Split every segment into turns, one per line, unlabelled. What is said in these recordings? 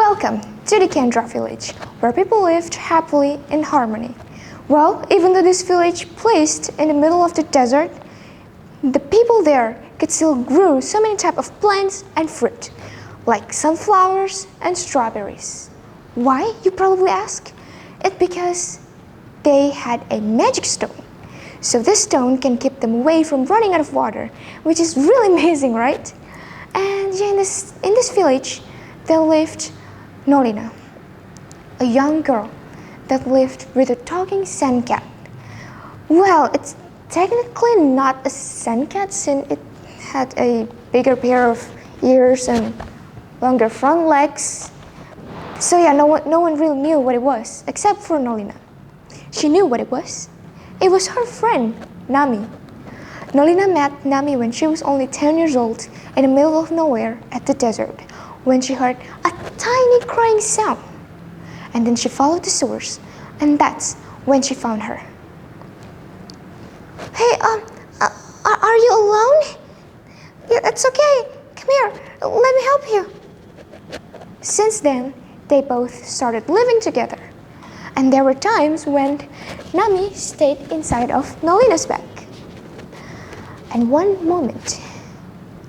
Welcome to the Kendra village, where people lived happily in harmony. Well, even though this village placed in the middle of the desert, the people there could still grow so many types of plants and fruit, like sunflowers and strawberries. Why, you probably ask? It's because they had a magic stone. So this stone can keep them away from running out of water, which is really amazing, right? And yeah, in this village, there lived Nolina, a young girl that lived with a talking sand cat. Well, it's technically not a sand cat since it had a bigger pair of ears and longer front legs. So yeah, no one really knew what it was, except for Nolina. She knew what it was. It was her friend, Nami. Nolina met Nami when she was only 10 years old in the middle of nowhere at the desert, when she heard a tiny crying sound. And then she followed the source, and that's when she found her. Hey, are you alone? Yeah, it's okay. Come here, let me help you. Since then, they both started living together. And there were times when Nami stayed inside of Nolina's bag. And one moment,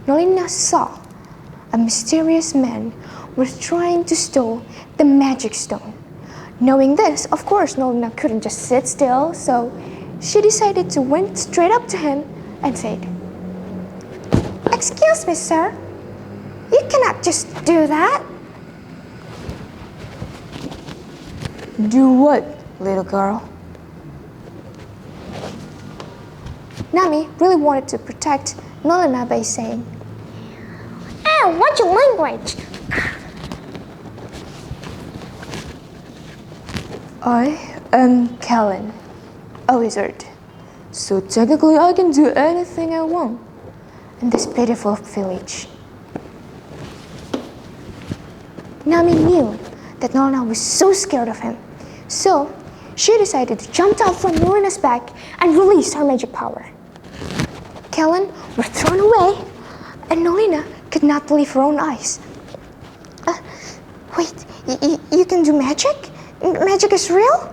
Nolina saw a mysterious man was trying to steal the magic stone. Knowing this, of course, Nolina couldn't just sit still, so she decided to went straight up to him and said, "Excuse me, sir, you cannot just do that."
Do what, little girl?
Nami really wanted to protect Nolina by saying, "What's your language?"
I am Kellen, a wizard. So technically I can do anything I want
in this pitiful village. Nami knew that Nolina was so scared of him. So she decided to jump out from Nolina's back and release her magic power. Kellen was thrown away, and Nolina could not believe her own eyes. Wait, you can do magic? Magic is real?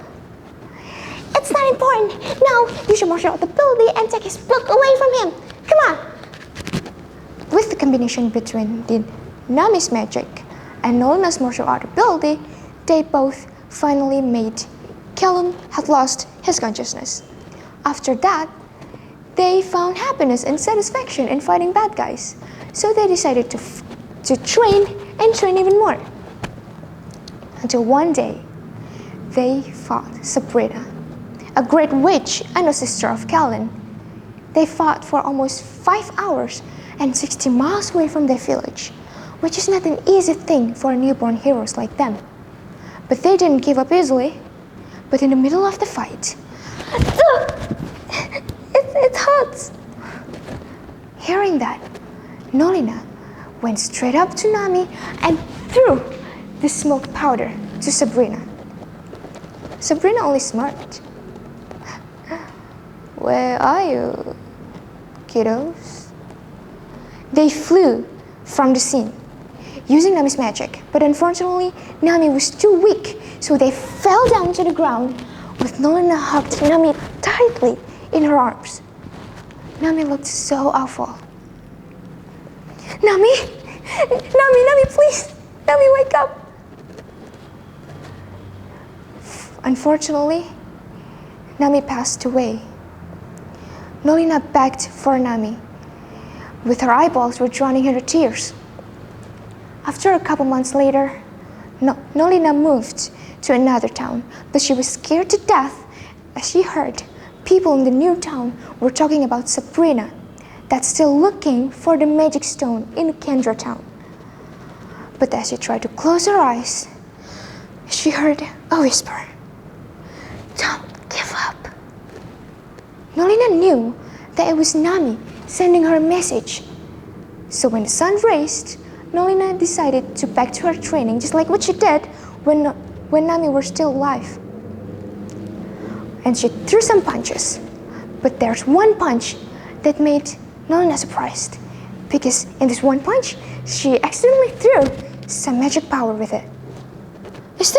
It's not important. Now you should marshal out the ability and take his book away from him. Come on. With the combination between the Nami's magic and Nolina's martial art ability, they both finally made Kellen had lost his consciousness. After that, they found happiness and satisfaction in fighting bad guys. So they decided to train and train even more. Until one day, they fought Sabrina, a great witch and a sister of Kellen. They fought for almost 5 hours and 60 miles away from their village, which is not an easy thing for newborn heroes like them. But they didn't give up easily. But in the middle of the fight, it hurts. Hearing that, Nolina went straight up to Nami and threw the smoke powder to Sabrina. Sabrina only smirked. "Where are you, kiddos?" They flew from the scene using Nami's magic, but unfortunately, Nami was too weak, so they fell down to the ground with Nolina hugged Nami tightly in her arms. Nami looked so awful. Nami, please, Nami, wake up. Unfortunately, Nami passed away. Nolina begged for Nami, with her eyeballs were drowning in her tears. After a couple months later, Nolina moved to another town, but she was scared to death as she heard people in the new town were talking about Sabrina, that's still looking for the magic stone in Kendra town. But as she tried to close her eyes, she heard a whisper, "Don't give up." Nolina knew that it was Nami sending her a message. So when the sun raised, Nolina decided to back to her training, just like what she did when Nami were still alive. And she threw some punches. But there's one punch that made Nolina surprised, because in this one punch, she accidentally threw some magic power with it. Is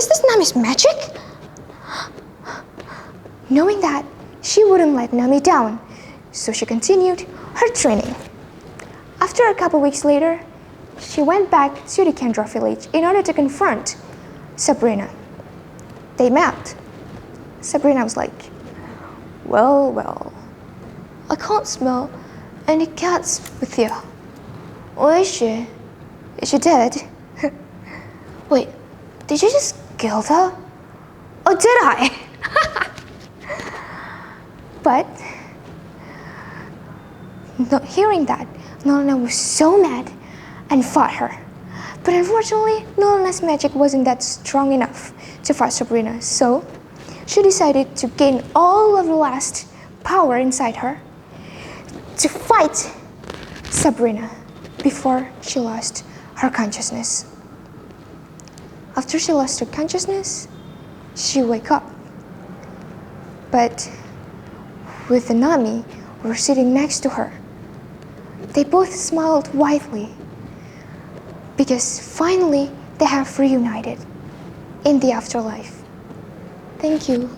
this Nami's magic? Knowing that, she wouldn't let Nami down, so she continued her training. After a couple weeks later, she went back to the Kendra village in order to confront Sabrina. They met. Sabrina was like, well, I can't smell any cats with you. Or is she? Is she dead? Wait, did you just kill her? Or did I? But, not hearing that, Nolana was so mad and fought her. But unfortunately, Nolana's magic wasn't that strong enough to fight Sabrina, so she decided to gain all of the last power inside her to fight Sabrina before she lost her consciousness. After she lost her consciousness, she woke up. But with Nami were sitting next to her, they both smiled widely because finally they have reunited in the afterlife. Thank you.